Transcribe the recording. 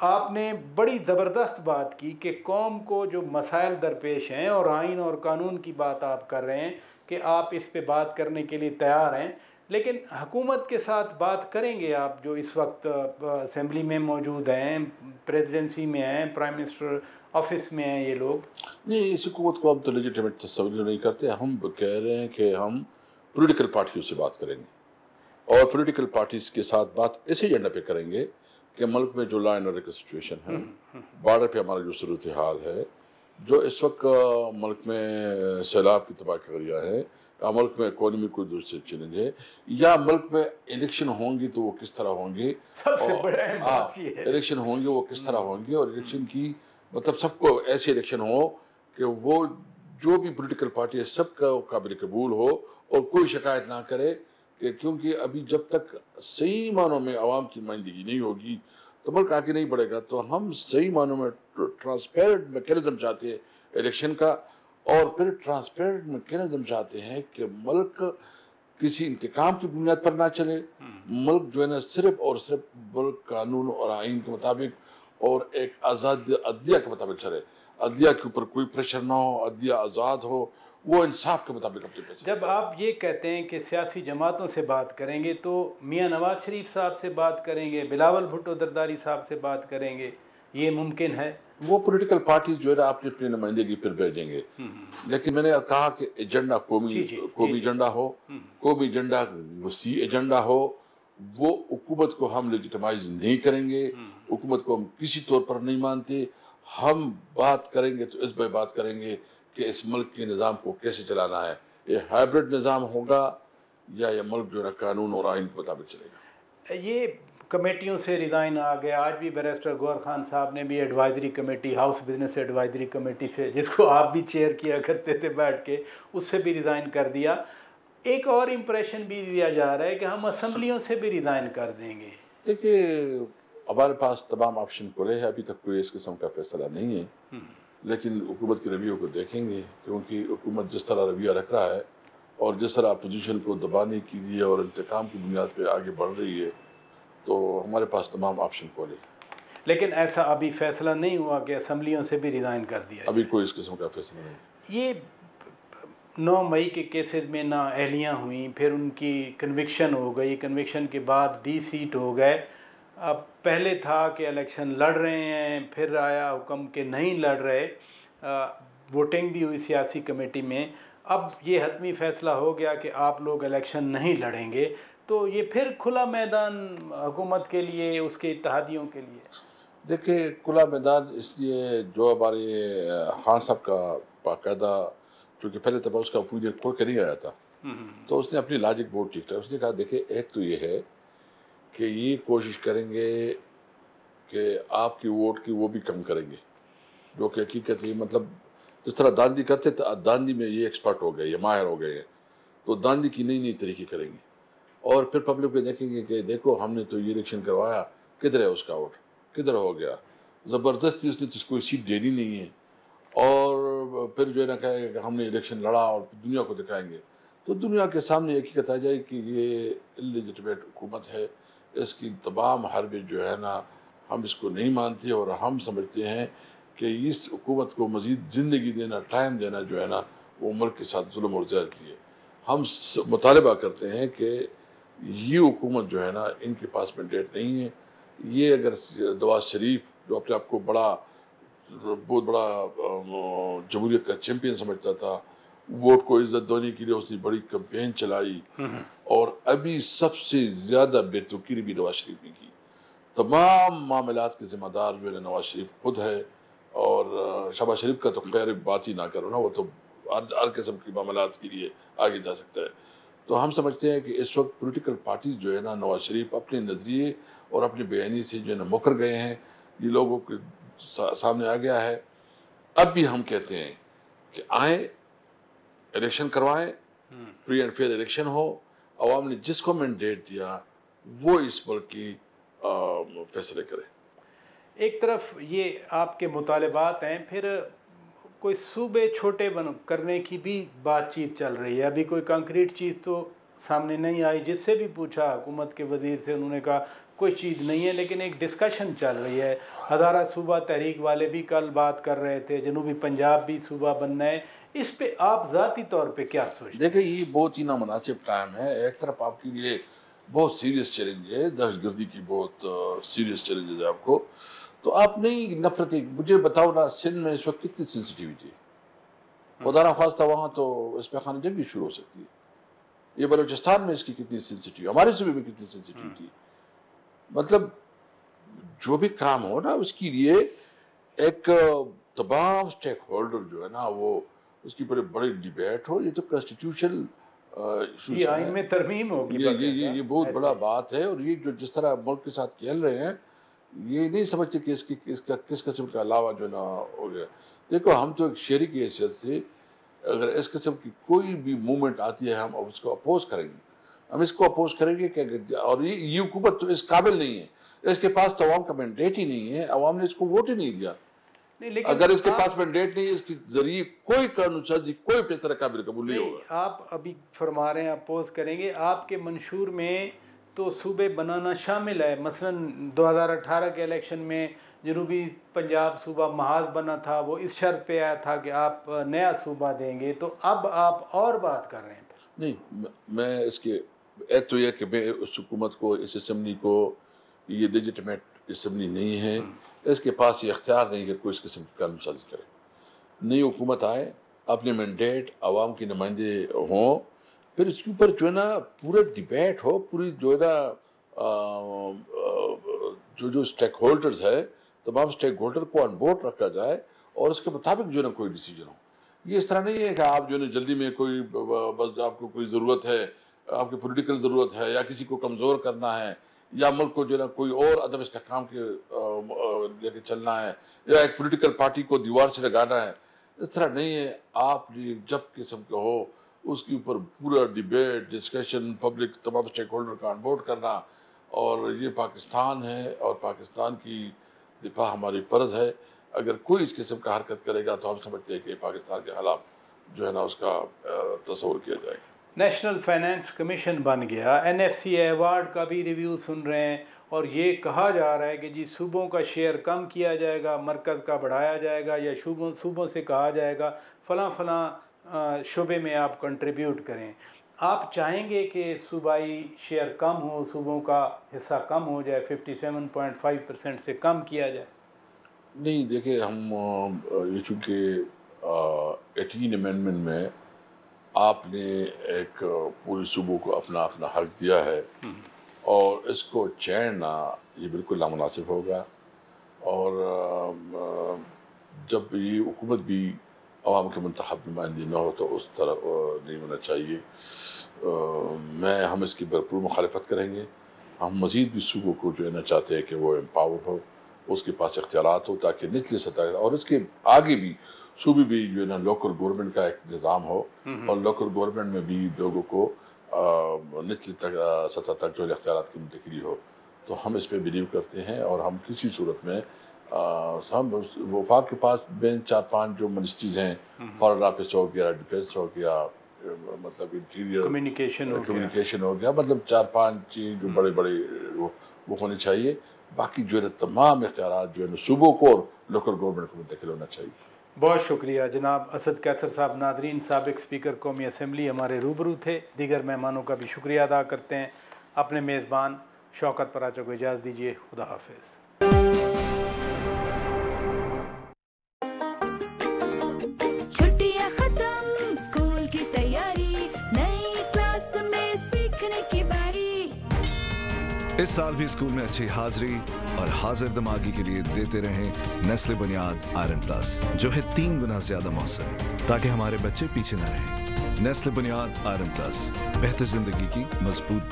آپ نے بڑی زبردست بات کی کہ قوم کو جو مسائل درپیش ہیں اور آئین اور قانون کی بات آپ کر رہے ہیں کہ آپ اس پہ بات کرنے کے لیے تیار ہیں، لیکن حکومت کے ساتھ بات کریں گے آپ جو اس وقت اسمبلی میں موجود ہیں، پریزیڈنسی میں ہیں، پرائم منسٹر آفس میں ہیں یہ لوگ؟ نہیں، اس حکومت کو ہم تو لیجیٹیمیٹ تصور نہیں کرتے. ہم کہہ رہے ہیں کہ ہم پولیٹیکل پارٹیوں سے بات کریں گے، اور پولیٹیکل پارٹیز کے ساتھ بات اسی ایجنڈا پہ کریں گے کہ ملک میں جو لا اینڈ آرڈر کی سچویشن ہے، بارڈر پہ ہمارا جو صورتحال ہے، جو اس وقت ملک میں سیلاب کی تباہ کاریاں ہے، یا ملک میں اکانومی کو دوسرے چیلنج ہے، یا ملک میں الیکشن ہوں گی تو وہ کس طرح ہوں گے، سب سے بڑا اہم بات یہ ہے الیکشن ہوں گے وہ کس طرح ہوں گے، اور الیکشن کی مطلب سب کو ایسے الیکشن ہو کہ وہ جو بھی پولیٹیکل پارٹی ہے سب کا قابل قبول ہو اور کوئی شکایت نہ کرے. کہ کیونکہ ابھی جب تک صحیح معنوں میں عوام کی نمائندگی نہیں ہوگی تو ملک آگے نہیں بڑھے گا. تو ہم صحیح معنوں میں ٹرانسپیرنٹ میکینزم چاہتے ہیں الیکشن کا، اور پھر ٹرانسپیرنٹ میکینزم چاہتے ہیں کہ ملک کسی انتقام کی بنیاد پر نہ چلے. ملک جو ہے نا صرف اور صرف ملک قانون اور آئین کے مطابق اور ایک آزاد عدلیہ کے مطابق چلے. عدلیہ کے اوپر کوئی پریشر نہ ہو، عدلیہ آزاد ہو، وہ انصاف کے مطابق اپنے پیسے. جب آپ یہ کہتے ہیں کہ سیاسی جماعتوں سے بات کریں گے تو میاں نواز شریف صاحب سے بات کریں گے، بلاول بھٹو زرداری صاحب سے بات کریں گے، یہ ممکن ہے؟ وہ پولیٹیکل پارٹی جو ہے نا اپنی اپنی نمائندگی پھر بھیجیں گے. لیکن میں نے کہا کہ ایجنڈا قومی ایجنڈا ہو، قومی ایجنڈا وسیع ایجنڈا ہو. وہ حکومت کو ہم لیجیٹمائز نہیں کریں گے، حکومت کو ہم کسی طور پر نہیں مانتے. ہم بات کریں گے تو اس پہ بات کریں گے کہ اس ملک کے نظام کو کیسے چلانا ہے. یہ ہائبرڈ نظام ہوگا یا یہ ملک جو ہے قانون اور آئین کے مطابق چلے گا. یہ کمیٹیوں سے ریزائن آ گیا. آج بھی بیرسٹر گوہر خان صاحب نے بھی advisory committee, house business advisory committee سے، جس کو آپ بھی چیئر کیا کرتے تھے بیٹھ کے، اس سے بھی ریزائن کر دیا. ایک اور امپریشن بھی دیا جا رہا ہے کہ ہم اسمبلیوں سے بھی ریزائن کر دیں گے. دیکھیے، ہمارے پاس تمام آپشن کھلے ہیں، ابھی تک کوئی اس قسم کا فیصلہ نہیں ہے. لیکن حکومت کے رویوں کو دیکھیں گے، کیونکہ حکومت جس طرح رویہ رکھ رہا ہے اور جس طرح اپوزیشن کو دبانے کے لیے اور انتقام کی بنیاد پہ آگے بڑھ رہی ہے، تو ہمارے پاس تمام آپشن کھولے. لیکن ایسا ابھی فیصلہ نہیں ہوا کہ اسمبلیوں سے بھی ریزائن کر دیا؟ ابھی کوئی اس قسم کا فیصلہ نہیں. یہ 9 مئی کے کیسز میں نااہلیاں ہوئیں، پھر ان کی کنوکشن ہو گئی، کنوکشن کے بعد ڈی سیٹ ہو گئے. اب پہلے تھا کہ الیکشن لڑ رہے ہیں، پھر آیا حکم کہ نہیں لڑ رہے، ووٹنگ بھی ہوئی سیاسی کمیٹی میں. اب یہ حتمی فیصلہ ہو گیا کہ آپ لوگ الیکشن نہیں لڑیں گے، تو یہ پھر کھلا میدان حکومت کے لیے، اس کے اتحادیوں کے لیے؟ دیکھیں، کھلا میدان اس لیے جو ہمارے خان صاحب کا باقاعدہ، چونکہ پہلے تو اس کا پوری کھول کے نہیں آیا تھا، تو اس نے اپنی لاجک بہت ٹھیک تھا. اس نے کہا دیکھیں، ایک تو یہ ہے کہ یہ کوشش کریں گے کہ آپ کی ووٹ کی وہ بھی کم کریں گے، جو کہ حقیقت یہ مطلب جس طرح داندھی کرتے تھے، داندھی میں یہ ایکسپرٹ ہو گئے، یہ ماہر ہو گئے ہیں، تو داندھی کی نئی نئی طریقے کریں گے. اور پھر پبلک پہ دیکھیں گے کہ دیکھو ہم نے تو یہ الیکشن کروایا، کدھر ہے اس کا ووٹ، کدھر ہو گیا، زبردستی اس نے تو کوئی سیٹ دینی نہیں ہے. اور پھر جو ہے نا کہے کہ ہم نے الیکشن لڑا اور دنیا کو دکھائیں گے، تو دنیا کے سامنے حقیقت آ جائے کہ یہ انلیجیٹمیٹ حکومت ہے. اس کی تمام حربے جو ہے نا ہم اس کو نہیں مانتے، اور ہم سمجھتے ہیں کہ اس حکومت کو مزید زندگی دینا، ٹائم دینا جو ہے نا وہ ملک کے ساتھ ظلم اور زیادتی ہے. ہم مطالبہ کرتے ہیں کہ یہ حکومت جو ہے نا ان کے پاس مینڈیٹ نہیں ہے. یہ اگر نواز شریف جو اپنے آپ کو بہت بڑا جمہوریت کا چیمپئن سمجھتا تھا، ووٹ کو عزت دینے کے لیے اس نے بڑی کمپین چلائی، اور ابھی سب سے زیادہ بے توقیری بھی نواز شریف نے کی. تمام معاملات کے ذمہ دار جو ہے نواز شریف خود ہے. اور شہباز شریف کا تو خیر بات ہی نہ کرو نا، وہ تو ہر قسم کی معاملات کے لیے آگے جا سکتا ہے. تو ہم سمجھتے ہیں کہ اس وقت پولیٹیکل پارٹیز جو ہے نا نواز شریف اپنے نظریے اور اپنی بیانی سے جو ہے نا مکر گئے ہیں. یہ لوگوں کے سامنے آ گیا ہے. اب بھی ہم کہتے ہیں کہ آئیں، الیکشن کروائیں، فری اینڈ فیئر الیکشن ہو. عوام نے جس کو مینڈیٹ دیا وہ اس ملک کی فیصلے کرے. ایک طرف یہ آپ کے مطالبات ہیں، پھر کوئی صوبے چھوٹے کرنے کی بھی بات چیت چل رہی ہے. ابھی کوئی کنکریٹ چیز تو سامنے نہیں آئی. جس سے بھی پوچھا حکومت کے وزیر سے، انہوں نے کہا کوئی چیز نہیں ہے، لیکن ایک ڈسکشن چل رہی ہے۔ ہزارہ صوبہ تحریک والے بھی کل بات کر رہے تھے، جنوبی پنجاب بھی صوبہ بننا ہے۔ اس پہ آپ ذاتی طور پہ کیا سوچتے ہیں؟ دیکھیں یہ بہت ہی نامناسب ٹائم ہے۔ ایک طرف آپ کے لیے بہت سیریس چیلنج ہے، دہشت گردی کی بہت سیریس چیلنج ہے آپ کو، تو آپ نہیں نفرت، مجھے بتاؤ نا سندھ میں اس وقت کتنی سینسٹیوٹی ہے، خدا نخواستہ وہاں تو اس پہ خانہ جنگی شروع ہو سکتی ہے۔ یہ بلوچستان میں اس کی کتنی سینسٹیوٹی، ہمارے صوبے میں کتنی سینسٹیوٹی، مطلب جو بھی کام ہو نا اس کے لیے ایک تمام سٹیک ہولڈر جو ہے نا وہ اس کی بڑی ڈیبیٹ ہو۔ یہ تو کانسٹیٹیوشنل ایشوز یہ آئین میں ترمیم ہوگی، یہ بہت بڑا بات ہے، اور یہ جو جس طرح ملک کے ساتھ کھیل رہے ہیں یہ نہیں سمجھتے کہ اس کا کس قسم کا علاوہ جو نا ہو گیا۔ دیکھو ہم تو ایک شہری کی حیثیت سے اگر اس قسم کی کوئی بھی موومنٹ آتی ہے ہم اس کو اپوز کریں گے، ہم اس کو اپوز کریں گے کہ اور یہ حکومت تو اس قابل نہیں ہے، اس کے پاس تو عوام کا مینڈیٹ ہی نہیں ہے، عوام نے اس کو ووٹ ہی نہیں دیا۔ اگر اس کے پاس مینڈیٹ نہیں ہے، اس کے ذریعے کوئی قانون سازی کوئی فیصلہ قابل قبول نہیں ہوگا۔ آپ ابھی فرما رہے ہیں اپوز کریں گے، آپ کے منشور میں تو صوبے بنانا شامل ہے۔ مثلا 2018 کے الیکشن میں جنوبی پنجاب صوبہ محاذ بنا تھا، وہ اس شرط پہ آیا تھا کہ آپ نیا صوبہ دیں گے، تو اب آپ اور بات کر رہے ہیں۔ نہیں، میں اس کے ایک تو یہ کہ میں اس حکومت کو، اس اسمبلی کو، یہ لیجیٹمیٹ اسمبلی نہیں ہے، اس کے پاس یہ اختیار نہیں کہ کوئی اس قسم کی قانون سازی کرے۔ نئی حکومت آئے، اپنے مینڈیٹ عوام کے نمائندے ہوں، پھر اس کے اوپر جو ہے نا پورا ڈیبیٹ ہو، پوری جو ہے نا جو اسٹیک ہولڈرز ہے تمام اسٹیک ہولڈر کو آن بورڈ رکھا جائے اور اس کے مطابق جو ہے نا کوئی ڈیسیجن ہو۔ یہ اس طرح نہیں ہے کہ آپ جو ہے نا جلدی میں کوئی بس آپ کو کوئی ضرورت ہے، آپ کی پولیٹیکل ضرورت ہے، یا کسی کو کمزور کرنا ہے، یا ملک کو جو ہے نا کوئی اور عدم استحکام کے لے کے چلنا ہے، یا ایک پولیٹیکل پارٹی کو دیوار سے لگانا ہے۔ اس طرح نہیں ہے۔ آپ جب قسم کا ہو اس کے اوپر پورا ڈیبیٹ، ڈسکشن، پبلک تمام اسٹیک ہولڈر کا آن بورڈ کرنا، اور یہ پاکستان ہے اور پاکستان کی دفاع ہماری فرض ہے۔ اگر کوئی اس قسم کا حرکت کرے گا تو ہم سمجھتے ہیں کہ پاکستان کے خلاف جو ہے نا اس کا تصور کیا جائے گا۔ نیشنل فائنانس کمیشن بن گیا، NFCA ایوارڈ کا بھی ریویو سن رہے ہیں، اور یہ کہا جا رہا ہے کہ جی صوبوں کا شیئر کم کیا جائے گا، مرکز کا بڑھایا جائے گا، یا صوبوں سے کہا جائے گا فلاں فلاں شعبے میں آپ کنٹریبیوٹ کریں۔ آپ چاہیں گے کہ صوبائی شیئر کم ہو، صوبوں کا حصہ کم ہو جائے، 57.5% سے کم کیا جائے؟ نہیں، دیکھیں ہم یہ چونکہ 18 امینڈمنٹ میں آپ نے ایک پورے صوبوں کو اپنا حق دیا ہے، اور اس کو چھیڑنا یہ بالکل نامناسب ہوگا، اور جب یہ حکومت بھی عوام کے منتخب نمائندے نہ ہو تو اس طرح نہیں ہونا چاہیے۔ ہم اس کی بھرپور مخالفت کریں گے۔ ہم مزید بھی صوبوں کو جو ہے نا چاہتے ہیں کہ وہ امپاور ہو، اس کے پاس اختیارات ہو، تاکہ نچلے سطح اور اس کے آگے بھی صوبے بھی جو ہے نا لوکل گورنمنٹ کا ایک نظام ہو، اور لوکل گورنمنٹ میں بھی لوگوں کو نچلی سطح تک جو اختیارات کی منتقلی ہو۔ تو ہم اس پہ بلیو کرتے ہیں، اور ہم کسی صورت میں ہم وفاق کے پاس بین 4-5 جو منسٹریز ہیں، فارن آفس ہو گیا، ڈیفینس ہو گیا، مطلب انٹیریئر کمیونیکیشن ہو گیا، مطلب 4-5 چیز جو بڑے وہ ہونے چاہیے۔ باقی جو ہے تمام اختیارات جو ہے صوبوں کو اور لوکل گورنمنٹ کو منتقل ہونا چاہیے۔ بہت شکریہ جناب اسد قیصر صاحب۔ ناظرین، سابق اسپیکر قومی اسمبلی ہمارے روبرو تھے۔ دیگر مہمانوں کا بھی شکریہ ادا کرتے ہیں۔ اپنے میزبان شوکت پراچا کو اجازت دیجیے۔ خدا حافظ۔ چھٹیاں ختم، اسکول کی تیاری، نئی کلاس میں سیکھنے کی باری۔ اس سال بھی اسکول میں اچھی حاضری اور حاضر دماغی کے لیے دیتے رہیں نیسلے بنیاد آئرن پلس، جو ہے 3 گنا زیادہ مؤثر، تاکہ ہمارے بچے پیچھے نہ رہیں۔ نیسلے بنیاد آئرن پلس، بہتر زندگی کی مضبوط